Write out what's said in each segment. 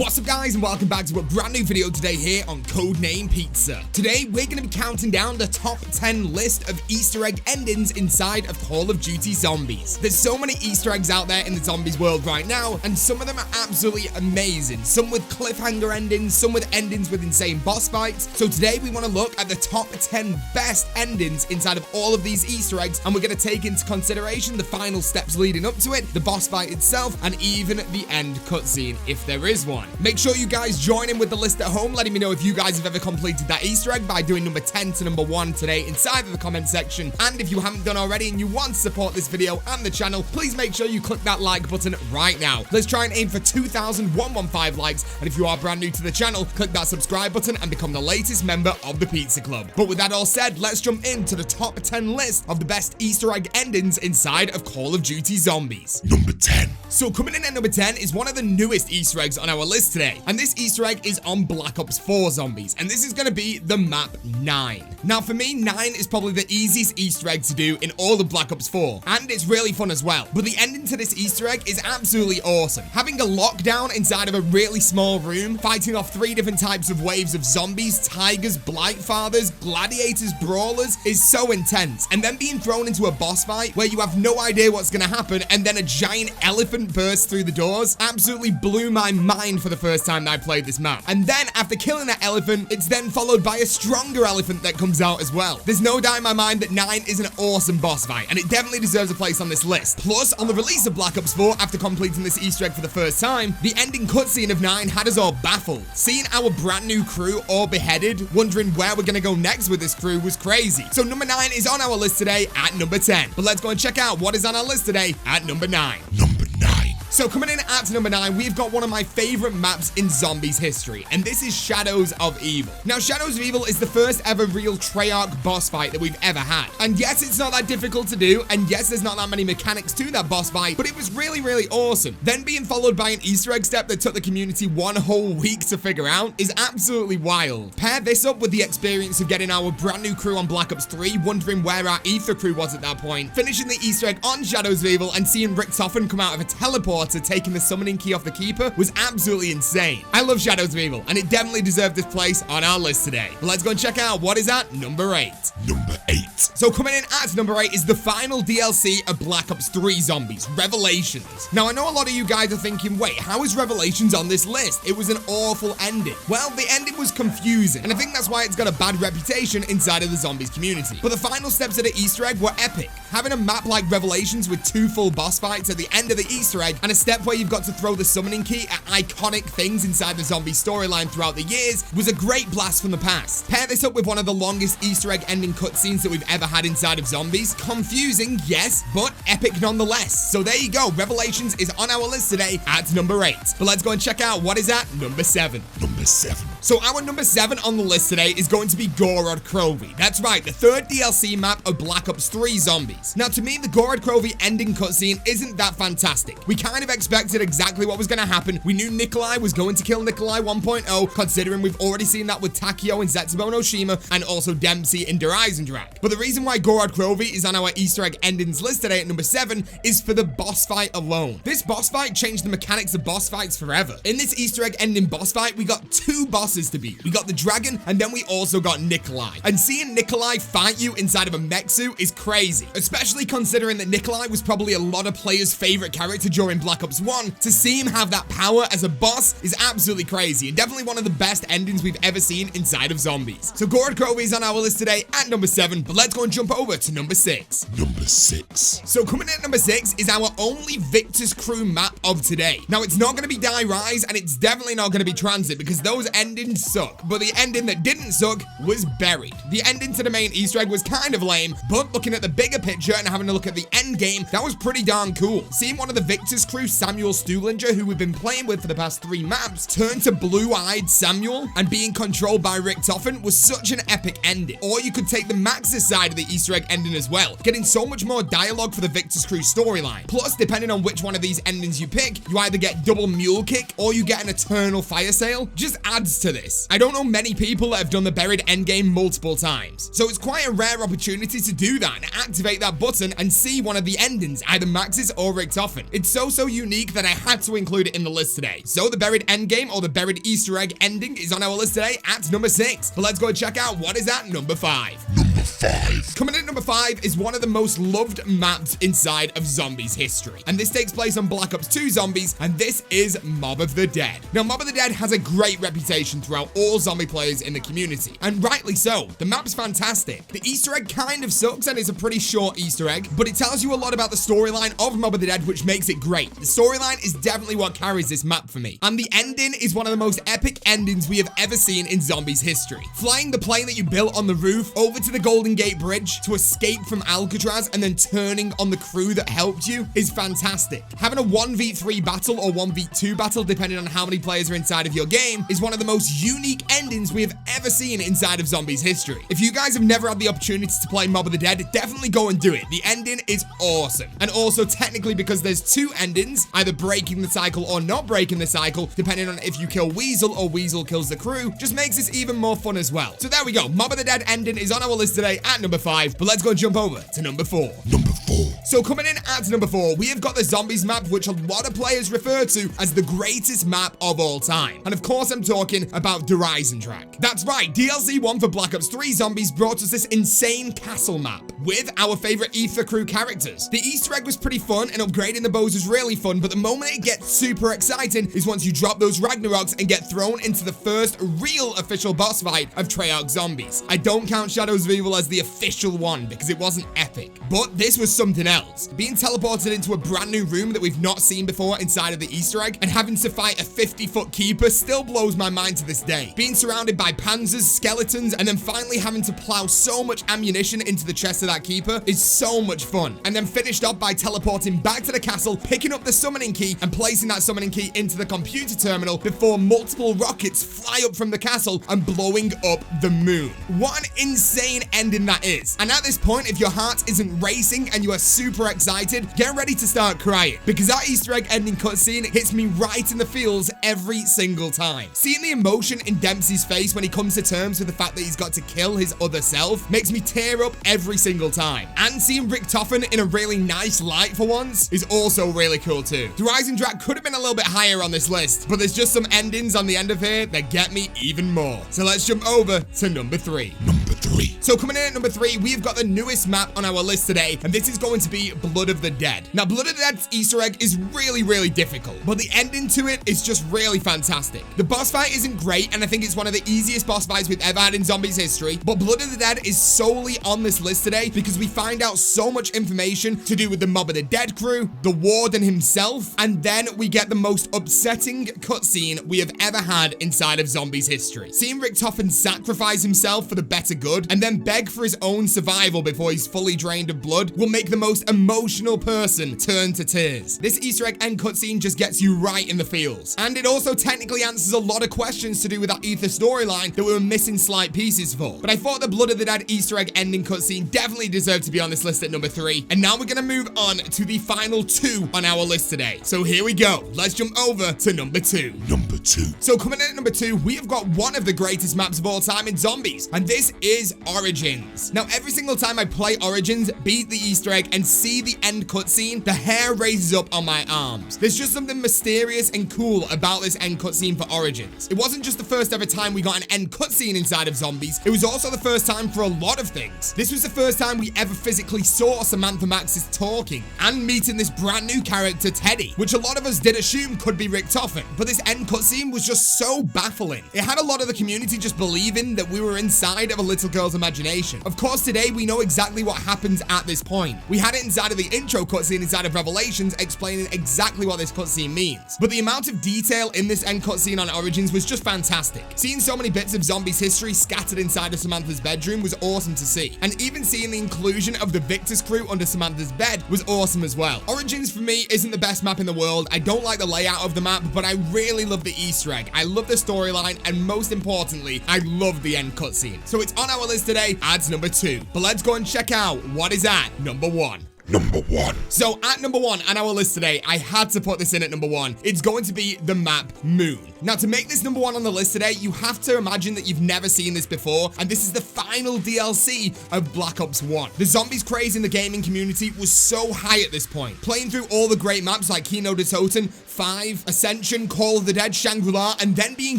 What's up guys, and welcome back to a brand new video today here on CodeNamePizza. Today we're going to be counting down the top 10 list of Easter egg endings inside of Call of Duty Zombies. There's so many Easter eggs out there in the zombies world right now, and some of them are absolutely amazing. Some with cliffhanger endings, some with endings with insane boss fights. So today we want to look at the top 10 best endings inside of all of these Easter eggs, and we're going to take into consideration the final steps leading up to it, the boss fight itself, and even the end cutscene if there is one. Make sure you guys join in with the list at home, letting me know if you guys have ever completed that Easter egg by doing number 10 to number 1 today inside of the comment section. And if you haven't done already and you want to support this video and the channel, please make sure you click that like button right now. Let's try and aim for 2,115 likes. And if you are brand new to the channel, click that subscribe button and become the latest member of the Pizza Club. But with that all said, let's jump into the top 10 list of the best Easter egg endings inside of Call of Duty Zombies. Number 10. So coming in at number 10 is one of the newest Easter eggs on our list today, and this Easter egg is on Black Ops 4 Zombies, and this is going to be the map 9. Now for me, 9 is probably the easiest Easter egg to do in all of Black Ops 4, and it's really fun as well. But the ending to this Easter egg is absolutely awesome. Having a lockdown inside of a really small room, fighting off 3 different types of waves of zombies, tigers, blightfathers, gladiators, brawlers is so intense, and then being thrown into a boss fight where you have no idea what's going to happen, and then a giant elephant bursts through the doors absolutely blew my mind for the first time that I played this map. And then after killing that elephant, it's then followed by a stronger elephant that comes out as well. There's no doubt in my mind that 9 is an awesome boss fight, and it definitely deserves a place on this list. Plus, on the release of Black Ops 4, after completing this Easter egg for the first time, the ending cutscene of 9 had us all baffled. Seeing our brand new crew all beheaded, wondering where we're gonna go next with this crew was crazy. So number 9 is on our list today at number 10. But let's go and check out what is on our list today at number 9. Number 9. So coming in at number 9, we've got one of my favorite maps in zombies history, and this is Shadows of Evil. Now, Shadows of Evil is the first ever real Treyarch boss fight that we've ever had. And yes, it's not that difficult to do, and yes, there's not that many mechanics to that boss fight, but it was really, really awesome. Then being followed by an Easter egg step that took the community one whole week to figure out is absolutely wild. Pair this up with the experience of getting our brand new crew on Black Ops 3, wondering where our Ether crew was at that point, finishing the Easter egg on Shadows of Evil, and seeing Richtofen come out of a teleporter taking the summoning key off the keeper was absolutely insane. I love Shadows of Evil, and it definitely deserved this place on our list today. But let's go and check out what is at number 8. Number 8. So coming in at number 8 is the final DLC of Black Ops 3 Zombies, Revelations. Now I know a lot of you guys are thinking, wait, how is Revelations on this list? It was an awful ending. Well, the ending was confusing, and I think that's why it's got a bad reputation inside of the zombies community. But the final steps of the Easter egg were epic. Having a map like Revelations with 2 full boss fights at the end of the Easter egg, and a step where you've got to throw the summoning key at iconic things inside the zombie storyline throughout the years was a great blast from the past. Pair this up with one of the longest Easter egg ending cutscenes that we've ever had inside of zombies. Confusing, yes, but epic nonetheless. So there you go, Revelations is on our list today at number 8. But let's go and check out what is at number 7. Number 7. So our number 7 on the list today is going to be Gorod Krovi. That's right, the 3rd DLC map of Black Ops 3 Zombies. Now to me, the Gorod Krovi ending cutscene isn't that fantastic. We kind of expected exactly what was going to happen. We knew Nikolai was going to kill Nikolai 1.0, considering we've already seen that with Takio and Zetsubo no Shima, and also Dempsey in Der Eisendrache. But the reason why Gorod Krovi is on our Easter egg endings list today at number 7 is for the boss fight alone. This boss fight changed the mechanics of boss fights forever. In this Easter egg ending boss fight, we got 2 bosses to beat. We got the dragon, and then we also got Nikolai. And seeing Nikolai fight you inside of a mech suit is crazy, especially considering that Nikolai was probably a lot of players' favorite character during Black Ops 1. To see him have that power as a boss is absolutely crazy, and definitely one of the best endings we've ever seen inside of zombies. So Gorod Krovi is on our list today at number 7, but let's go and jump over to number 6. Number 6. So coming in at number 6 is our only Victor's Crew map of today. Now it's not going to be Die Rise, and it's definitely not going to be Transit, because those endings suck. But the ending that didn't suck was Buried. The ending to the main Easter egg was kind of lame, but looking at the bigger picture and having a look at the end game, that was pretty darn cool. Seeing one of the Victor's Crew, Samuel Stuhlinger, who we've been playing with for the past 3 maps, turn to blue-eyed Samuel and being controlled by Richtofen was such an epic ending. Or you could take the Max's side of the Easter egg ending as well, getting so much more dialogue for the Victor's Crew storyline. Plus, depending on which one of these endings you pick, you either get double mule kick or you get an eternal fire sale. Just adds to to this. I don't know many people that have done the buried endgame multiple times, so it's quite a rare opportunity to do that and activate that button and see one of the endings, either Max's or Richtofen. It's so unique that I had to include it in the list today. So the buried endgame or the buried Easter egg ending is on our list today at number 6. But let's go and check out what is at number 5. Number 5. Coming in at number 5 is one of the most loved maps inside of Zombies history. And this takes place on Black Ops 2 Zombies, and this is Mob of the Dead. Now, Mob of the Dead has a great reputation throughout all zombie players in the community, and rightly so. The map's fantastic. The Easter egg kind of sucks, and it's a pretty short Easter egg, but it tells you a lot about the storyline of Mob of the Dead, which makes it great. The storyline is definitely what carries this map for me. And the ending is one of the most epic endings we have ever seen in Zombies history. Flying the plane that you built on the roof over to the Golden Gate Bridge to escape from Alcatraz and then turning on the crew that helped you is fantastic. Having a 1v3 battle or 1v2 battle, depending on how many players are inside of your game, is one of the most unique endings we have ever seen inside of Zombies history. If you guys have never had the opportunity to play Mob of the Dead, definitely go and do it. The ending is awesome. And also, technically, because there's 2 endings, either breaking the cycle or not breaking the cycle, depending on if you kill Weasel or Weasel kills the crew, just makes this even more fun as well. So there we go. Mob of the Dead ending is on our list today at number 5, but let's go and jump over to number 4. Number 4. So coming in at number 4, we have got the Zombies map, which a lot of players refer to as the greatest map of all time. And of course, I'm talking about the Eisendrache. That's right, DLC 1 for Black Ops 3 Zombies brought us this insane castle map with our favorite Ether crew characters. The Easter egg was pretty fun, and upgrading the bows was really fun, but the moment it gets super exciting is once you drop those Ragnaroks and get thrown into the first real official boss fight of Treyarch Zombies. I don't count Shadows of Evil as the official one because it wasn't epic, but this was something else. Being teleported into a brand new room that we've not seen before inside of the Easter egg and having to fight a 50-foot keeper still blows my mind to this day. Being surrounded by panzers, skeletons, and then finally having to plow so much ammunition into the chest of that keeper is so much fun. And then finished off by teleporting back to the castle, picking up the summoning key and placing that summoning key into the computer terminal before multiple rockets fly up from the castle and blowing up the moon. What an insane ending that is. And at this point, if your heart isn't racing and you are super excited, get ready to start crying, because that Easter egg ending cutscene hits me right in the feels every single time. Seeing the emotion in Dempsey's face when he comes to terms with the fact that he's got to kill his other self makes me tear up every single time. And seeing Richtofen in a really nice light for once is also really cool too. The Eisendrache could have been a little bit higher on this list, but there's just some endings on the end of here that get me even more. So let's jump over to number 3. Number 3. So coming in at number 3, we've got the newest map on our list today, and this is going to be Blood of the Dead. Now, Blood of the Dead's Easter egg is really difficult, but the ending to it is just really fantastic. The boss fight isn't great, and I think it's one of the easiest boss fights we've ever had in Zombies history, but Blood of the Dead is solely on this list today because we find out so much information to do with the Mob of the Dead crew, the Warden himself, and then we get the most upsetting cutscene we have ever had inside of Zombies history. Seeing Richtofen sacrifice himself for the better good and then beg for his own survival before he's fully drained of blood will make the most emotional person turn to tears. This Easter egg end cutscene just gets you right in the feels. And it also technically answers a lot of questions to do with that Ether storyline that we were missing slight pieces for. But I thought the Blood of the Dead Easter egg ending cutscene definitely deserved to be on this list at number 3. And now we're gonna move on to the final 2 on our list today. So here we go. Let's jump over to number 2. Number 2. So coming in at number 2, we have got one of the greatest maps of all time in Zombies, and this is Origins. Now, every single time I play Origins, beat the Easter egg, and see the end cutscene, the hair raises up on my arms. There's just something mysterious and cool about this end cutscene for Origins. It wasn't just the first ever time we got an end cutscene inside of Zombies, it was also the first time for a lot of things. This was the first time we ever physically saw Samantha Maxis talking and meeting this brand new character, Teddy, which a lot of us did assume could be Richtofen, but this end cutscene was just so baffling. It had a lot of the community just believing that we were inside of a little girl's imagination. Of course, today we know exactly what happens at this point. We had it inside of the intro cutscene inside of Revelations explaining exactly what this cutscene means. But the amount of detail in this end cutscene on Origins was just fantastic. Seeing so many bits of Zombies history scattered inside of Samantha's bedroom was awesome to see. And even seeing the inclusion of the Victor's crew under Samantha's bed was awesome as well. Origins for me isn't the best map in the world. I don't like the layout of the map, but I really love the Easter egg. I love the storyline, and most importantly, I love the end cutscene. So it's on our list today at number 2. But let's go and check out what is at number 1. number 1. So at number 1 on our list today, I had to put this in at number 1. It's going to be the map Moon. Now, to make this number 1 on the list today, you have to imagine that you've never seen this before, and this is the final DLC of Black Ops 1. The zombies craze in the gaming community was so high at this point. Playing through all the great maps like Kino de Toten, 5, Ascension, Call of the Dead, Shangri-La, and then being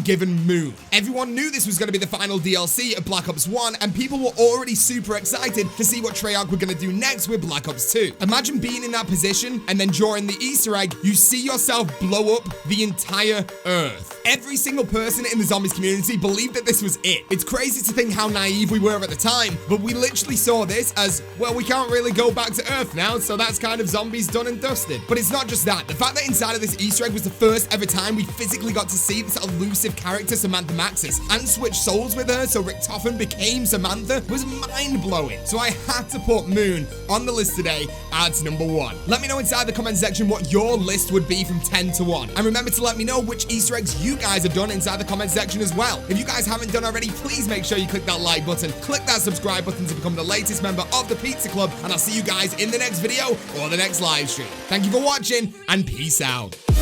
given Moon. Everyone knew this was going to be the final DLC of Black Ops 1, and people were already super excited to see what Treyarch were going to do next with Black Ops 2. Imagine being in that position, and then during the Easter egg, you see yourself blow up the entire Earth. Every single person in the zombies community believed that this was it. It's crazy to think how naive we were at the time, but we literally saw this as, well, we can't really go back to Earth now, so that's kind of zombies done and dusted. But it's not just that. The fact that inside of this Easter egg was the first ever time we physically got to see this elusive character, Samantha Maxis, and switch souls with her so Richtofen became Samantha was mind-blowing. So I had to put Moon on the list today at number 1. Let me know inside the comment section what your list would be from 10 to 1. And remember to let me know which Easter eggs you guys have done inside the comment section as well. If you guys haven't done already, please make sure you click that like button, click that subscribe button to become the latest member of the Pizza Club, and I'll see you guys in the next video or the next live stream. Thank you for watching, and peace out.